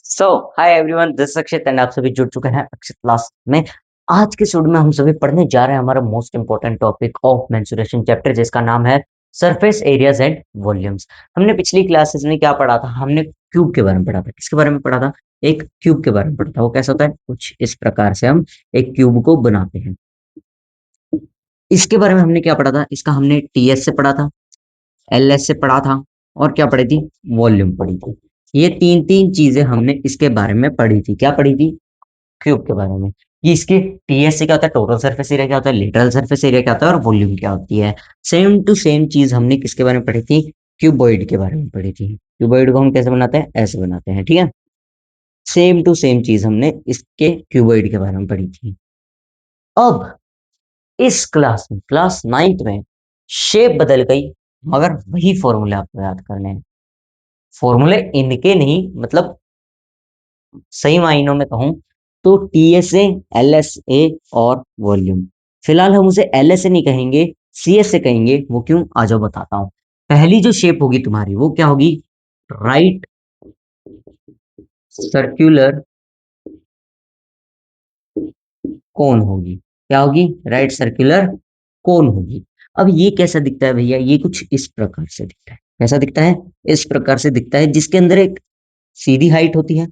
So hi everyone, this Akshit and आप सभी जुड़ चुके हैं अक्षित क्लास में। आज के स्टूडियो में हम सभी पढ़ने जा रहे हैं हमारा most important topic of mensuration chapter, जिसका नाम है सरफेस एरियाज एंड वॉल्यूम्स। हमने पिछली क्लासेस में क्या पढ़ा था? हमने क्यूब के बारे में पढ़ा था। किसके बारे में पढ़ा था? एक क्यूब के बारे में पढ़ा था। वो कैसा होता है? कुछ इस प्रकार से हम एक क्यूब को बनाते हैं। इसके बारे में हमने क्या पढ़ा था? इसका हमने टीएस से पढ़ा था, एलएस से पढ़ा था, और क्या पढ़ी थी? वॉल्यूम पढ़ी थी। ये तीन तीन चीजें हमने इसके बारे में पढ़ी थी। क्या पढ़ी थी? क्यूब के बारे में। ये इसके टीएस से क्या होता है? टोटल सरफेस एरिया क्या होता है? लेटरल सरफेस एरिया क्या होता है? और वॉल्यूम क्या होती है? सेम टू सेम चीज हमने किसके बारे में पढ़ी थी? क्यूबॉइड के बारे में पढ़ी थी। क्यूबॉइड को हम कैसे बनाते हैं? ऐसे बनाते हैं, ठीक है। सेम टू सेम चीज हमने इसके क्यूबॉइड के बारे में पढ़ी थी। अब इस क्लास में, क्लास 9th में, शेप बदल गई, मगर वही फॉर्मूले आपको याद करने हैं। फॉर्मूले इनके नहीं, मतलब सही मायनों में कहूं तो टीएसए, एलएसए और वॉल्यूम। फिलहाल हम उसे एलएसए नहीं कहेंगे, सीएस से कहेंगे। वो क्यों? आ जाओ बताता हूँ। पहली जो शेप होगी तुम्हारी वो क्या होगी? राइट सर्क्यूलर कोन होगी। क्या होगी? राइट सर्क्यूलर कोन होगी। अब ये कैसा दिखता है भैया? ये कुछ इस प्रकार से दिखता है। कैसा दिखता है? इस प्रकार से दिखता है, जिसके अंदर एक सीधी हाइट होती है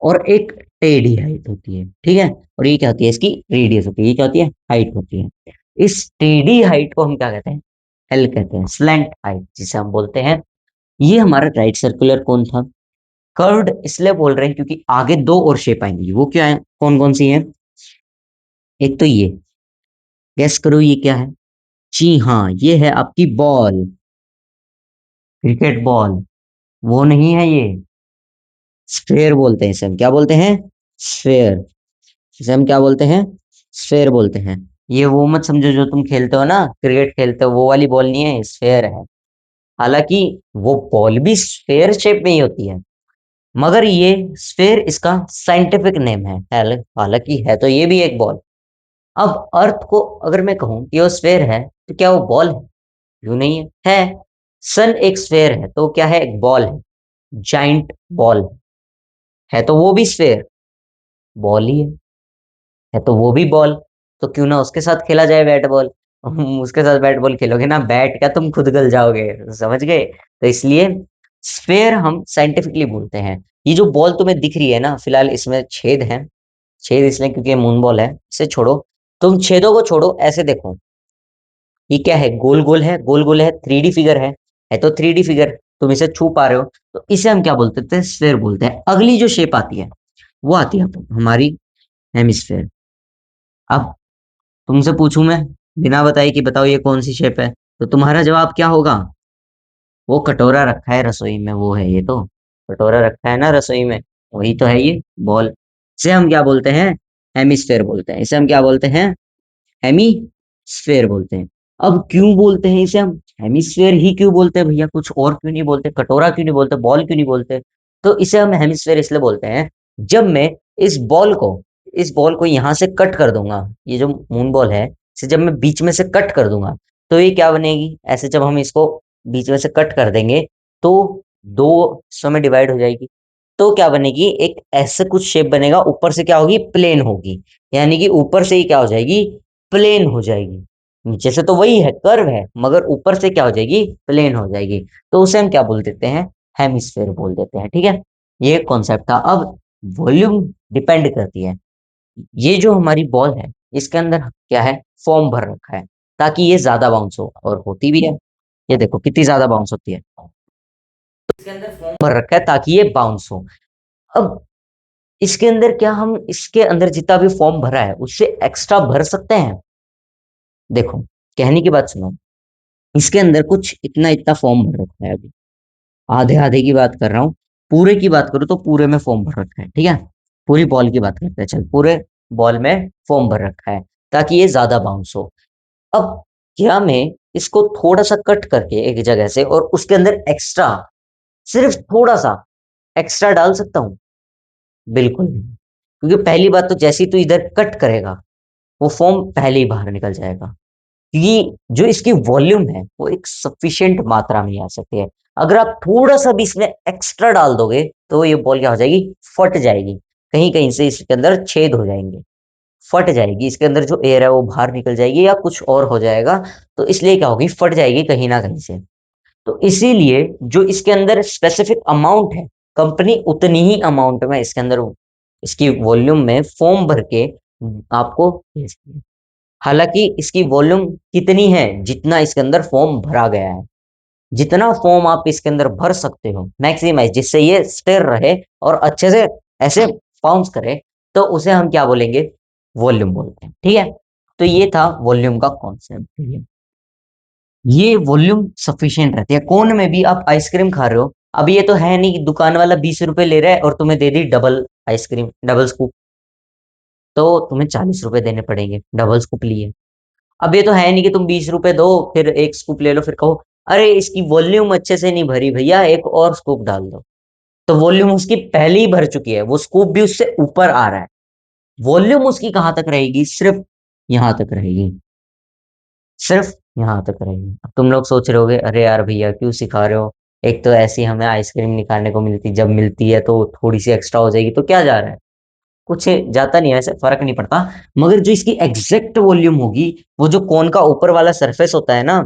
और एक टेढ़ी हाइट होती है, ठीक है। और ये क्या होती है? इसकी रेडियस होती है। ये क्या होती है? हाइट होती है। इस टेढ़ी हाइट को हम क्या कहते हैं? एल कहते हैं, स्लैंट हाइट जिसे हम बोलते हैं। ये हमारा राइट सर्कुलर कोन था। कर्व्ड इसलिए बोल रहे हैं क्योंकि आगे दो और शेप आएंगी। वो क्या है? कौन कौन सी है? एक तो ये, गेस करो ये क्या है? जी हाँ, ये है आपकी बॉल, क्रिकेट बॉल। वो नहीं है ये, स्फेयर बोलते हैं इसे। हम क्या बोलते हैं? स्फेयर। इसे हम क्या बोलते हैं? स्फेयर बोलते हैं। ये वो मत समझो जो तुम खेलते हो ना, क्रिकेट खेलते हो, वो वाली बॉल नहीं है, स्फेयर है। हालांकि वो बॉल भी स्फेयर शेप में ही होती है, मगर ये स्फेयर इसका साइंटिफिक नेम है। हालांकि है तो ये भी एक बॉल। अब अर्थ को अगर मैं कहूं कि वो स्फेयर है, तो क्या वो बॉल है? क्यों नहीं है? है। सन एक स्फेयर है, तो क्या है? एक बॉल है, जाइंट बॉल है। तो वो भी स्फेयर, बॉल ही है तो वो भी बॉल। तो क्यों ना उसके साथ खेला जाए बैट बॉल। उसके साथ बैट बॉल खेलोगे ना, बैट क्या तुम खुद गल जाओगे, समझ गए? तो इसलिए स्फेयर हम साइंटिफिकली बोलते हैं। ये जो बॉल तुम्हें दिख रही है ना, फिलहाल इसमें छेद है। छेद इसलिए क्योंकि ये मून बॉल है। इसे छोड़ो, तुम छेदों को छोड़ो, ऐसे देखो। ये क्या है? गोल गोल है, गोल गोल है, 3D फिगर है तो 3D फिगर। तुम इसे छू पा रहे हो, तो इसे हम क्या बोलते थे? स्फेयर बोलते हैं। अगली जो शेप आती है वो आती है हमारी हेमिस्फेयर। अब तुमसे पूछूं मैं, बिना बताए कि बताओ ये कौन सी शेप है, तो तुम्हारा जवाब क्या होगा? वो कटोरा रखा है रसोई में, वो है ये तो। कटोरा रखा है ना रसोई में, वही तो है ये बॉल। इसे हम क्या बोलते हैं? हेमिस्फेयर बोलते हैं। इसे हम क्या बोलते हैं? हेमिस्फेयर बोलते हैं। अब क्यों बोलते हैं इसे हम हेमिस्फेयर ही क्यों बोलते हैं भैया? कुछ और क्यों नहीं बोलते? कटोरा क्यों नहीं बोलते? बॉल क्यों नहीं बोलते? तो इसे हम हेमिस्फेयर इसलिए बोलते हैं, जब मैं इस बॉल को इस बॉल को यहाँ से कट कर दूंगा, ये जो मून बॉल है, इसे जब मैं बीच में से कट कर दूंगा, तो ये क्या बनेगी? ऐसे जब हम इसको बीच में से कट कर देंगे, तो दो हिस्सों में डिवाइड हो जाएगी। तो क्या बनेगी? एक ऐसे कुछ शेप बनेगा, ऊपर से क्या होगी? प्लेन होगी। यानी कि ऊपर से ही क्या हो जाएगी? प्लेन हो जाएगी। नीचे से तो वही है, कर्व है, मगर ऊपर से क्या हो जाएगी? प्लेन हो जाएगी। तो उसे हम क्या बोल देते हैं? हेमिस्फेयर बोल देते हैं, ठीक है। ये कॉन्सेप्ट था। अब वॉल्यूम डिपेंड करती है। ये जो हमारी बॉल है, इसके अंदर क्या है? फॉर्म भर रखा है, ताकि ये ज्यादा बाउंस हो, और होती भी है। ये देखो कितनी ज्यादा बाउंस होती है। इसके अंदर फॉर्म भर रखा है ताकि ये बाउंस हो। अब इसके अंदर क्या हम इसके अंदर जितना भी फॉर्म भरा है उससे एक्स्ट्रा भर सकते हैं? देखो, कहने की बात सुनो। इसके अंदर कुछ इतना इतना फॉर्म भर रखा है अभी। आधे आधे की बात कर रहा हूँ। पूरे की बात करूँ तो पूरे में फॉर्म भर रखा है, ठीक है। पूरी बॉल की बात करते हैं, चल पूरे बॉल में फॉर्म भर रखा है, ताकि ये ज्यादा बाउंस हो। अब क्या मैं इसको थोड़ा सा कट करके एक जगह से, और उसके अंदर एक्स्ट्रा, सिर्फ थोड़ा सा एक्स्ट्रा डाल सकता हूँ? बिल्कुल नहीं। क्योंकि पहली बात तो जैसे ही तू इधर कट करेगा, वो फॉर्म पहले ही बाहर निकल जाएगा। क्योंकि जो इसकी वॉल्यूम है वो एक सफिशिएंट मात्रा में आ सकती है। अगर आप थोड़ा सा भी इसमें एक्स्ट्रा डाल दोगे तो ये बॉल क्या हो जाएगी, फट जाएगी, कहीं कहीं से इसके अंदर छेद हो जाएंगे, फट जाएगी, इसके अंदर जो एयर है वो बाहर निकल जाएगी या कुछ और हो जाएगा। तो इसलिए क्या होगी, फट जाएगी कहीं ना कहीं से। तो इसीलिए जो इसके अंदर स्पेसिफिक अमाउंट है, कंपनी उतनी ही अमाउंट में इसके अंदर इसकी वॉल्यूम में फोम भर के आपको भेजती है। हालांकि इसकी वॉल्यूम कितनी है, जितना इसके अंदर फोम भरा गया है, जितना फोम आप इसके अंदर भर सकते हो मैक्सिमाइज, जिससे ये स्थिर रहे और अच्छे से ऐसे बाउंस करे, तो उसे हम क्या बोलेंगे, वॉल्यूम बोलते हैं। ठीक है, तो ये था वॉल्यूम का कॉन्सेप्ट। ये वॉल्यूम सफिशिएंट रहती है। कोन में भी आप आइसक्रीम खा रहे हो, अब ये तो है नहीं कि दुकान वाला 20 रुपए ले रहा है और तुम्हें दे दी डबल आइसक्रीम, डबल स्कूप, तो तुम्हें 40 रुपए देने पड़ेंगे, डबल स्कूप लिए। अब ये तो है नहीं कि तुम 20 रुपए दो फिर एक स्कूप ले लो फिर कहो अरे इसकी वॉल्यूम अच्छे से नहीं भरी भैया, एक और स्कूप डाल दो। तो वॉल्यूम उसकी पहले ही भर चुकी है, वो स्कूप भी उससे ऊपर आ रहा है। वॉल्यूम उसकी कहां तक रहेगी, सिर्फ यहां तक रहेगी, सिर्फ यहाँ तक रहेगी। अब तुम लोग सोच रहे होगे अरे यार भैया क्यों सिखा रहे हो, एक तो ऐसी हमें आइसक्रीम निकालने को मिलती, जब मिलती है तो थोड़ी सी एक्स्ट्रा हो जाएगी, तो क्या जा रहा है, कुछ जाता नहीं है, वैसे फर्क नहीं पड़ता। मगर जो इसकी एग्जैक्ट वॉल्यूम होगी, वो जो कोन का ऊपर वाला सरफेस होता है ना,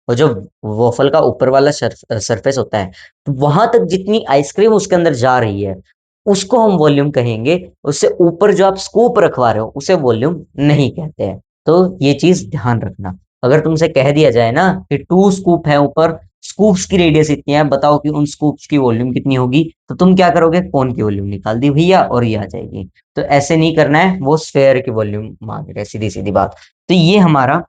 वो जो वॉफल का ऊपर वाला सरफेस होता है, तो वहां तक जितनी आइसक्रीम उसके अंदर जा रही है उसको हम वॉल्यूम कहेंगे। उससे ऊपर जो आप स्कूप रखवा रहे हो उसे वॉल्यूम नहीं कहते हैं। तो ये चीज ध्यान रखना। अगर तुमसे कह दिया जाए ना कि 2 स्कूप है ऊपर, स्कूप्स की रेडियस इतनी है, बताओ कि उन स्कूप्स की वॉल्यूम कितनी होगी, तो तुम क्या करोगे, कौन की वॉल्यूम निकाल दी भैया और ये आ जाएगी। तो ऐसे नहीं करना है, वो स्फेयर की वॉल्यूम मांग रहे हैं, सीधी सीधी बात। तो ये हमारा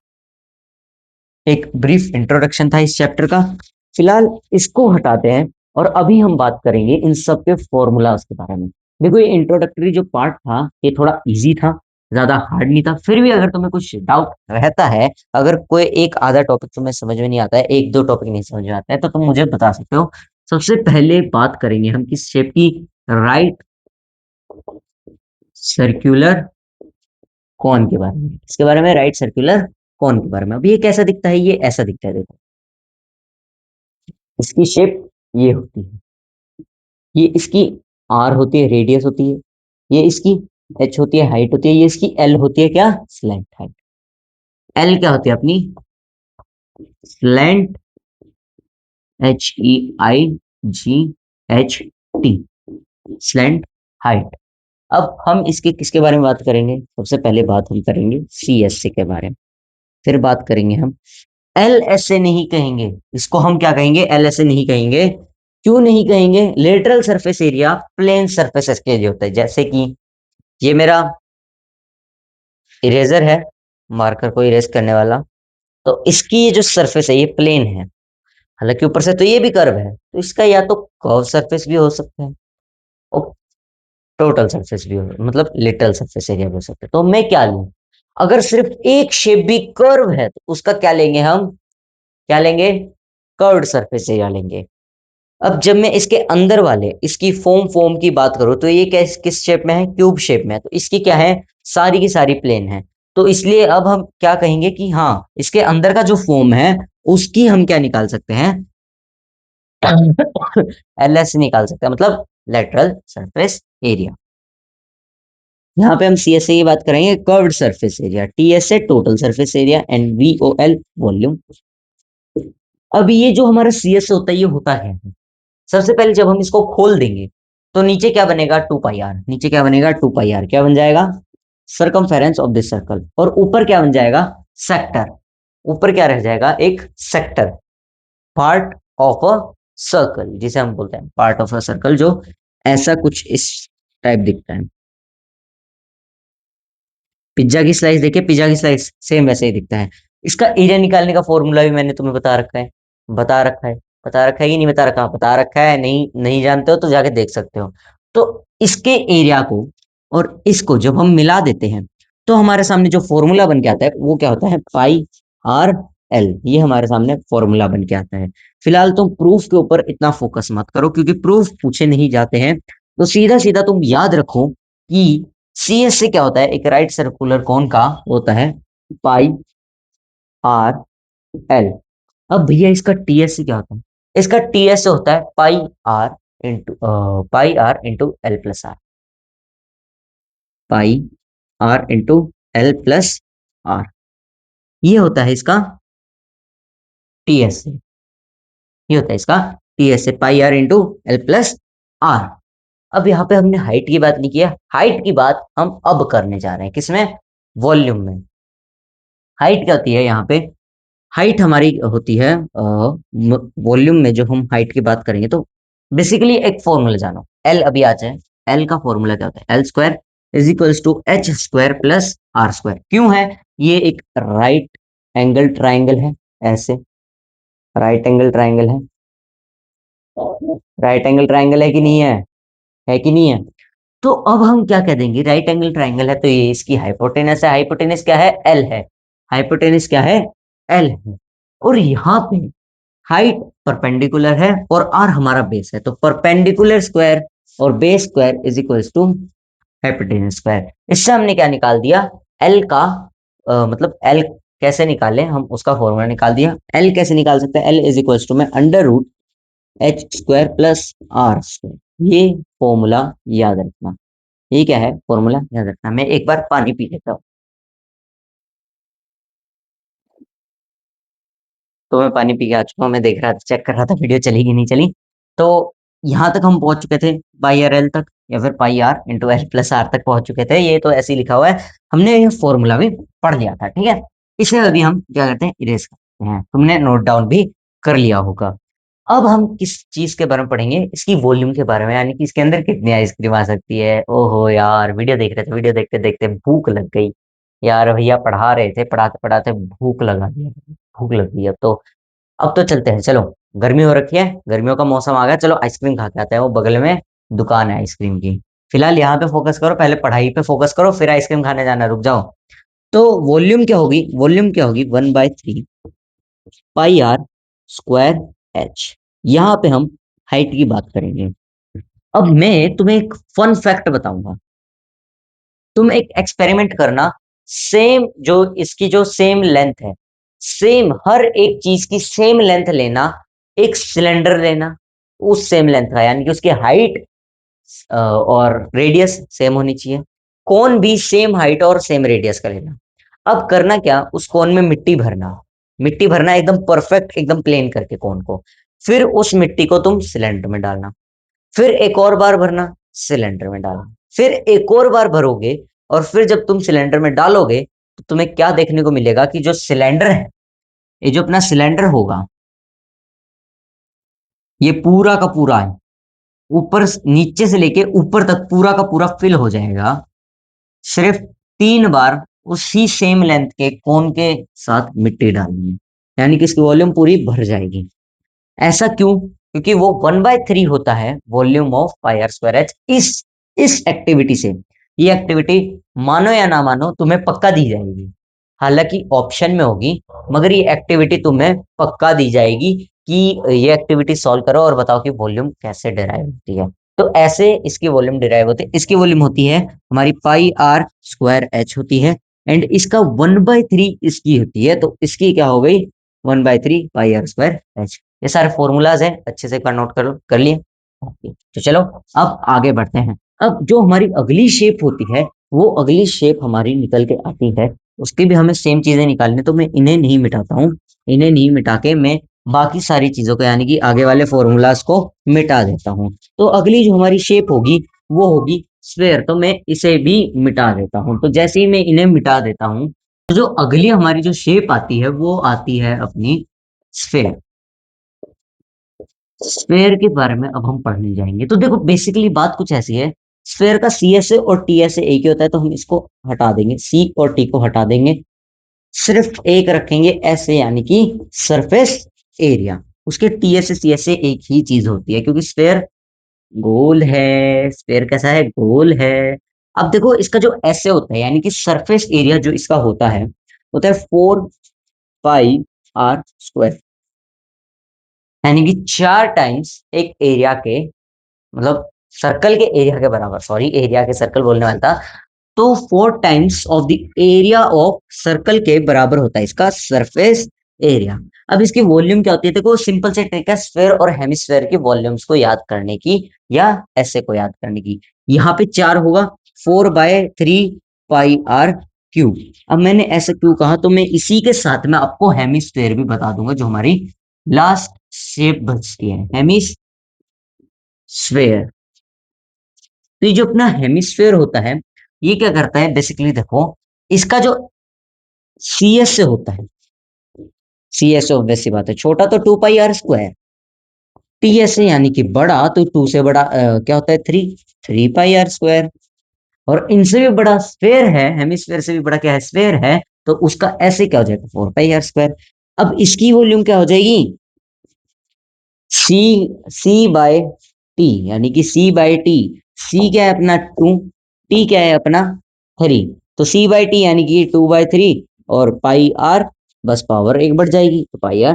एक ब्रीफ इंट्रोडक्शन था इस चैप्टर का। फिलहाल इसको हटाते हैं और अभी हम बात करेंगे इन सब के फॉर्मूलाज के बारे में। देखो ये इंट्रोडक्टरी जो पार्ट था ये थोड़ा इजी था, ज्यादा हार्ड नहीं था। फिर भी अगर तुम्हें कुछ डाउट रहता है, अगर कोई एक आधा टॉपिक तुम्हें समझ में नहीं आता है, एक दो टॉपिक नहीं समझ में आता है, तो तुम मुझे बता सकते हो। सबसे पहले बात करेंगे हम किस शेप की, राइट सर्क्यूलर कौन के बारे में, इसके बारे में, राइट सर्कुलर कौन के बारे में। अब ये कैसा दिखता है, ये ऐसा दिखता है, देखो इसकी शेप ये होती है, ये इसकी आर होती है, रेडियस होती है, ये इसकी एच होती है, हाइट होती है, ये इसकी एल होती है, क्या, स्लैंट हाइट। एल क्या होती है अपनी, स्लैंट, HEIGHT, स्लैंट हाइट। अब हम इसके किसके बारे में बात करेंगे, सबसे पहले बात हम करेंगे CSA के बारे में, फिर बात करेंगे हम LSA, नहीं कहेंगे इसको, हम क्या कहेंगे, LSA नहीं कहेंगे। क्यों नहीं कहेंगे, lateral surface area plane surface के लिए होता है। जैसे कि ये मेरा इरेजर है, मार्कर को इरेज करने वाला, तो इसकी ये जो सरफेस है ये प्लेन है, हालांकि ऊपर से तो ये भी कर्व है, तो इसका या तो कर्व सरफेस भी हो सकता है और टोटल सरफेस भी हो, मतलब लिटरल सरफेस एरिया भी हो सकता है। तो मैं क्या लूं, अगर सिर्फ एक शेप भी कर्व है तो उसका क्या लेंगे हम, क्या लेंगे, कर्व्ड सरफेस एरिया लेंगे। अब जब मैं इसके अंदर वाले इसकी फोम फोम की बात करूं, तो ये किस किस शेप में है, क्यूब शेप में है, तो इसकी क्या है, सारी की सारी प्लेन है। तो इसलिए अब हम क्या कहेंगे कि हाँ, इसके अंदर का जो फोम है उसकी हम क्या निकाल सकते हैं, LS निकाल सकते हैं, मतलब लेटरल सरफेस एरिया। यहाँ पे हम CSA की बात करेंगे, curved surface area, TSA total surface area, and VOL volume. अब ये जो हमारा CSA होता है ये होता है, सबसे पहले जब हम इसको खोल देंगे तो नीचे क्या बनेगा, 2 पाई आर, नीचे क्या बनेगा, 2 पाई आर, क्या बन जाएगा, सरकमफेरेंस ऑफ दिस सर्कल। और ऊपर क्या बन जाएगा, सेक्टर, ऊपर क्या रह जाएगा, एक sector, part of a circle, जिसे हम बोलते हैं पार्ट ऑफ अ सर्कल, जो ऐसा कुछ इस टाइप दिखता है। पिज्जा की स्लाइस देखिए, पिज्जा की स्लाइस सेम वैसे ही दिखता है। इसका एरिया निकालने का फॉर्मूला भी मैंने तुम्हें बता रखा है, बता रखा है, बता रखा है कि नहीं बता रखा, बता रखा है, नहीं नहीं जानते हो तो जाके देख सकते हो। तो इसके एरिया को और इसको जब हम मिला देते हैं तो हमारे सामने जो फॉर्मूला बन के आता है वो क्या होता है, πRL, ये हमारे सामने फॉर्मूला बन के आता है। फिलहाल तुम प्रूफ के ऊपर इतना फोकस मत करो क्योंकि प्रूफ पूछे नहीं जाते हैं, तो सीधा सीधा तुम याद रखो कि CS से क्या होता है, एक राइट सर्कुलर कोन का होता है पाई आर एल। अब भैया इसका टीएस से क्या होता है? इसका टीएस होता है pi R into L plus R. Pi R into L plus R, ये होता है इसका टीएस। ये होता है इसका टीएस से pi R into L plus R. अब यहाँ पे हमने हाइट की बात नहीं किया, हाइट की बात हम अब करने जा रहे हैं, किसमें? वॉल्यूम में। हाइट क्या होती है यहाँ पे? हाइट हमारी होती है वॉल्यूम में। जो हम हाइट की बात करेंगे तो बेसिकली एक फॉर्मूला जानो, एल अभी आ जाए। एल का फॉर्मूला क्या होता है? L square is equals to H square plus R square. क्यों है? ये एक राइट एंगल ट्राइंगल है, ऐसे राइट एंगल ट्राइंगल है। राइट एंगल ट्राइंगल है कि नहीं है? है कि नहीं है? तो अब हम क्या कह देंगे? राइट एंगल ट्राइंगल है तो ये इसकी हाइपोटेनस है। हाइपोटेनस क्या है? एल है। हाइपोटेनस क्या है? एल है। और यहाँ पे हाइट परपेंडिकुलर है और आर हमारा बेस है, तो परपेंडिकुलर स्क्वायर और base square is equals to hypotenuse square. इससे हमने क्या निकाल दिया? एल का मतलब एल कैसे निकालें हम, उसका फॉर्मूला निकाल दिया। एल कैसे निकाल सकते हैं? एल इज इक्वल्स टू में under root H square plus R square. ये फॉर्मूला याद रखना। ये क्या है? फॉर्मूला याद रखना। मैं एक बार पानी पी लेता हूँ। तो मैं पानी पी के आ चुका हूँ। मैं देख रहा था, चेक कर रहा था वीडियो चली कि नहीं चली। तो यहाँ तक हम पहुंच चुके थे, पाई आर एल तक, या फिर pi R into L plus R तक पहुंच चुके थे। ये तो ऐसे ही लिखा हुआ है, हमने ये फॉर्मूला भी पढ़ लिया था, ठीक है। इसे अभी हम क्या करते हैं? इरेज करते हैं। तुमने नोट डाउन भी कर लिया होगा। अब हम किस चीज के बारे में पढ़ेंगे? इसकी वॉल्यूम के बारे में, यानी कि इसके अंदर कितनी आइसक्रीम आ सकती है। ओहो यार, वीडियो देख रहे थे, वीडियो देखते देखते भूख लग गई। यार भैया पढ़ा रहे थे, पढ़ाते पढ़ाते भूख लगा दिया। भूख लग गई। अब तो चलते हैं, चलो। गर्मी हो रखी है, गर्मियों का मौसम आ गया, चलो आइसक्रीम खा के आते हैं। वो बगल में दुकान है आइसक्रीम की। फिलहाल यहाँ पे फोकस करो, पहले पढ़ाई पे फोकस करो, फिर आइसक्रीम खाने जाना, रुक जाओ। तो वॉल्यूम क्या होगी? वॉल्यूम क्या होगी? 1/3 पाई आर स्क्वायर एच। यहाँ पे हम हाइट की बात करेंगे। अब मैं तुम्हें एक फन फैक्ट बताऊंगा। तुम एक एक्सपेरिमेंट करना। सेम जो इसकी जो सेम लेंथ है, सेम हर एक चीज की सेम लेंथ लेना। एक सिलेंडर लेना उस सेम लेंथ का, यानी कि उसकी हाइट और रेडियस सेम होनी चाहिए। कोन भी सेम हाइट और सेम रेडियस का लेना। अब करना क्या? उस कोन में मिट्टी भरना। मिट्टी भरना एकदम परफेक्ट, एकदम प्लेन करके कोन को। फिर उस मिट्टी को तुम सिलेंडर में डालना। फिर एक और बार भरना, सिलेंडर में डालना। फिर एक और बार भरोगे, और फिर जब तुम सिलेंडर में डालोगे तो तुम्हें क्या देखने को मिलेगा? कि जो सिलेंडर है, ये जो अपना सिलेंडर होगा, ये पूरा का पूरा है, ऊपर नीचे से लेके ऊपर तक पूरा का पूरा फिल हो जाएगा। सिर्फ 3 बार उसी सेम लेंथ के कोन के साथ मिट्टी डालनी है, यानी कि इसकी वॉल्यूम पूरी भर जाएगी। ऐसा क्यों? क्योंकि वो 1/3 होता है volume of pi R square H. इस एक्टिविटी से, ये एक्टिविटी मानो या ना मानो तुम्हें पक्का दी जाएगी। हालांकि ऑप्शन में होगी, मगर ये एक्टिविटी तुम्हें पक्का दी जाएगी कि ये एक्टिविटी सॉल्व करो और बताओ कि वॉल्यूम कैसे डिराइव होती है। तो ऐसे इसकी वॉल्यूम डिराइव होती है। इसकी वॉल्यूम होती है हमारी पाई आर स्क्वायर एच होती है, एंड इसका 1/3 इसकी होती है, तो इसकी क्या हो गई? 1/3 पाई आर स्क्वायर एच। ये सारे फॉर्मूलाज हैं, अच्छे से एक बार नोट कर लिए। ओके, तो चलो अब आगे बढ़ते हैं। अब जो हमारी अगली शेप होती है, वो अगली शेप हमारी निकल के आती है। उसकी भी हमें सेम चीजें निकालनी, तो मैं इन्हें नहीं मिटाता हूँ। इन्हें नहीं मिटा के मैं बाकी सारी चीजों को, यानी कि आगे वाले फॉर्मूलाज को मिटा देता हूँ। तो अगली जो हमारी शेप होगी वो होगी स्फेयर। तो मैं इसे भी मिटा देता हूँ। तो जैसे ही मैं इन्हें मिटा देता हूँ, तो जो अगली हमारी जो शेप आती है वो आती है अपनी स्फेयर। स्फेयर के बारे में अब हम पढ़ने जाएंगे। तो देखो बेसिकली बात कुछ ऐसी है। स्फेयर का सी एस ए और टी एस ए एक ही होता है, तो हम इसको हटा देंगे, सी और टी को हटा देंगे। सिर्फ एक रखेंगे एस ए, यानी कि सरफेस एरिया। उसके T S A C S A एक ही चीज होती है, क्योंकि स्फेयर गोल है। स्फेयर कैसा है? गोल है। अब देखो इसका जो एस ए होता है, यानी कि सरफेस एरिया जो इसका होता है 4 पाई आर स्क्वायर। यानी कि 4 टाइम्स एक एरिया के, मतलब सर्कल के एरिया के बराबर, सॉरी एरिया के सर्कल बोलने वाला था। तो 4 times of the area of circle के बराबर होता है इसका सरफेस एरिया। अब इसकी वॉल्यूम क्या होती है, देखो सिंपल से ट्रिक है स्फेयर और हेमिस्फेयर की वॉल्यूम्स को याद करने की या ऐसे को याद करने की। यहाँ पे 4 होगा, 4/3 पाई r क्यूब। अब मैंने ऐसे क्यों कहा, तो मैं इसी के साथ में आपको हेमिस्फेयर भी बता दूंगा, जो हमारी लास्ट शेप बचती है हेमिस्फेयर। तो ये जो अपना हेमिस्फेयर होता है, ये क्या करता है बेसिकली, देखो इसका जो CS से होता है, CS ऑब्वियस सी बात है, छोटा तो 2 पाई r स्क्वायर, TS से यानी कि बड़ा, तो 2 से बड़ा क्या होता है 3 पाई r स्क्वायर। और इनसे भी बड़ा स्फेयर है, हेमिस्फेयर से भी बड़ा क्या है स्फेयर है, तो उसका ऐसे क्या हो जाएगा 4 पाई r स्क्वायर। अब इसकी वॉल्यूम क्या हो जाएगी, सी सी बाय टी, यानी कि C/T। सी क्या है अपना 2, टी क्या है अपना 3, तो C/T यानी कि 2/3, और पाई आर बस पावर एक बढ़ जाएगी तो पाई आर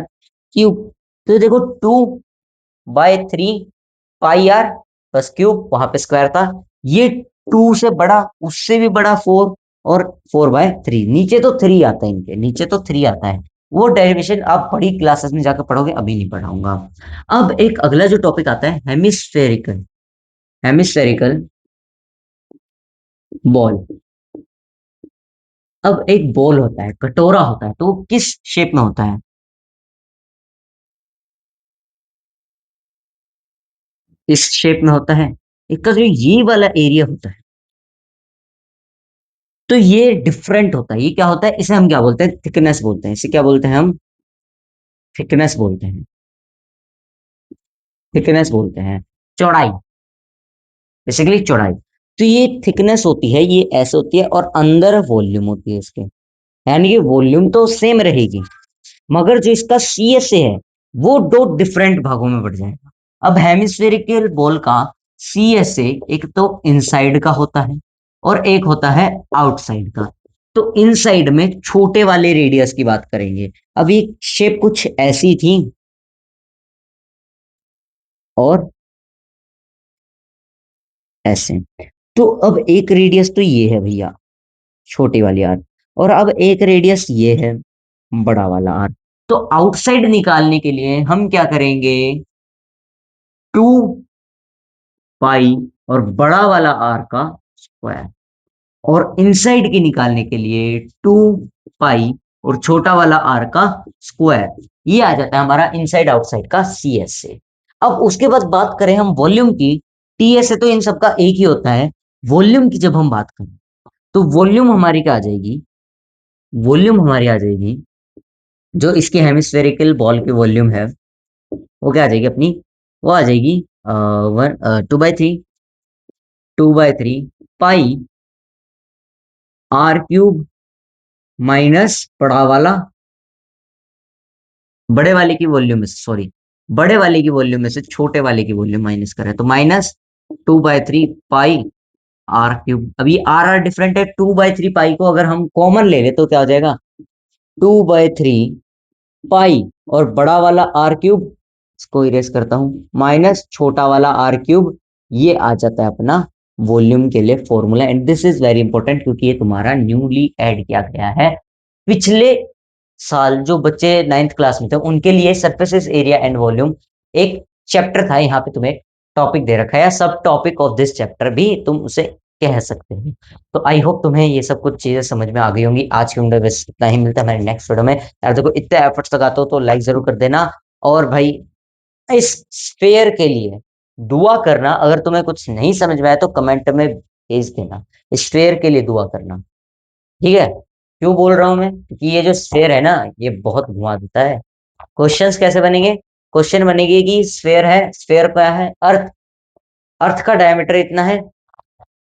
क्यूब। तो देखो 2/3 पाई आर बस क्यूब, वहां पे स्क्वायर था, ये 2 से बड़ा, उससे भी बड़ा 4, और 4/3, नीचे तो 3 आता है, इनके नीचे तो 3 आता है। वो डेरिवेशन आप बड़ी क्लासेस में जाकर पढ़ोगे, अभी नहीं पढ़ाऊंगा। अब एक अगला जो टॉपिक आता है हेमिस्फेरिकल, हेमिस्फेरिकल बॉल। अब एक बॉल होता है, कटोरा होता है, तो वो किस शेप में होता है, इस शेप में होता है। इसका जो ये वाला एरिया होता है, तो ये डिफरेंट होता है, ये क्या होता है, इसे हम क्या बोलते हैं, थिकनेस बोलते हैं, इसे क्या बोलते हैं हम, थिकनेस बोलते हैं, थिकनेस बोलते हैं, चौड़ाई, बेसिकली चौड़ाई। तो ये थिकनेस होती है, ये ऐसे होती है, और अंदर वॉल्यूम होती है इसके, यानी कि वॉल्यूम तो सेम रहेगी, मगर जो इसका CS है वो दो डिफरेंट भागों में बढ़ जाएगा। अब हेमिस्फेरिकल बॉल का CS एक तो इनसाइड का होता है और एक होता है आउटसाइड का। तो इनसाइड में छोटे वाले रेडियस की बात करेंगे। अब ये शेप कुछ ऐसी थी, और ऐसे। तो अब एक रेडियस तो ये है भैया, छोटी वाली आर, और अब एक रेडियस ये है, बड़ा वाला आर। तो आउटसाइड निकालने के लिए हम क्या करेंगे, 2 पाई और बड़ा वाला आर का स्क्वायर, और इनसाइड की निकालने के लिए 2 पाई और छोटा वाला आर का स्क्वायर। ये आ जाता है हमारा इनसाइड आउटसाइड का CS से। अब उसके बाद बात करें हम वॉल्यूम की, TS से तो इन सबका एक ही होता है। वॉल्यूम की जब हम बात करें, तो वॉल्यूम हमारी क्या आ जाएगी, वॉल्यूम हमारी आ जाएगी, जो इसके हेमिस्फेरिकल बॉल की वॉल्यूम है, वो क्या आ जाएगी अपनी, वो आ जाएगी 2/3 पाई R³ माइनस बड़ा वाला, बड़े वाले की वॉल्यूम में से, सॉरी, बड़े वाले की वॉल्यूम में से छोटे वाले की वॉल्यूम माइनस करें तो -2/3 पाई R³। अब ये R डिफरेंट है, 2/3 पाई को अगर हम कॉमन ले ले तो क्या हो जाएगा, 2/3 पाई और बड़ा वाला R³ इसको इरेज करता हूं, माइनस छोटा वाला R³। ये आ जाता है अपना वॉल्यूम के लिए formula, and this is very important क्योंकि ये तुम्हारा न्यूली ऐड किया गया है पिछले साल। जो बच्चे 9th क्लास में थे उनके लिए सरफेसेस एरिया एंड वॉल्यूम एक चैप्टर था, यहाँ पे तुम्हें टॉपिक दे रखा है, या सब टॉपिक ऑफ दिस चैप्टर भी तुम उसे कह सकते हो। तो आई होप तुम्हें ये सब कुछ चीजें समझ में आ गई होंगी। आज की वीडियो बस इतना ही, मिलता है हमारे नेक्स्ट वीडियो में। यार देखो इतने एफर्ट्स लगाते हो तो लाइक जरूर कर देना, और भाई इस स्फेयर के लिए दुआ करना। अगर तुम्हें कुछ नहीं समझ में आया तो कमेंट में भेज देना, स्फेयर के लिए दुआ करना, ठीक है। क्यों बोल रहा हूं मैं, क्योंकि ये जो स्फेयर है ना, ये बहुत घुमा देता है। क्वेश्चंस कैसे बनेंगे, क्वेश्चन बनेगी कि स्फेयर है, स्फेयर क्या है, अर्थ, अर्थ का डायमीटर इतना है,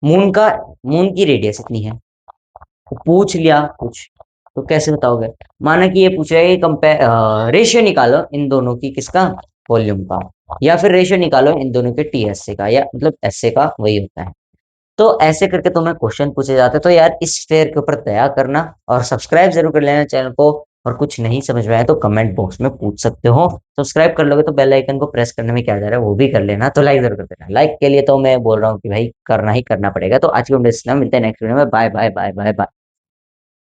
मून का, मून की रेडियस इतनी है। तो पूछ लिया कुछ, तो कैसे बताओगे। माना कि ये पूछ रहा है कि कंपेयर, रेशियो निकालो इन दोनों की, किसका, वॉल्यूम का, या फिर रेशियो निकालो इन दोनों के TS का, या मतलब ऐसे का वही होता है। तो ऐसे करके तुम्हें क्वेश्चन पूछे जाते हैं। तो यार इस फेयर के ऊपर दया करना और सब्सक्राइब जरूर कर लेना चैनल को। और कुछ नहीं समझ में आया तो कमेंट बॉक्स में पूछ सकते हो। सब्सक्राइब कर लोगे तो बेल आइकन को प्रेस करने में क्या जा रहा है वो भी कर लेना, तो लाइक जरूर कर देना। लाइक के लिए तो मैं बोल रहा हूँ कि भाई करना ही करना पड़ेगा। तो आज की वीडियो में मिलते हैं नेक्स्ट वीडियो में। Bye bye bye bye bye.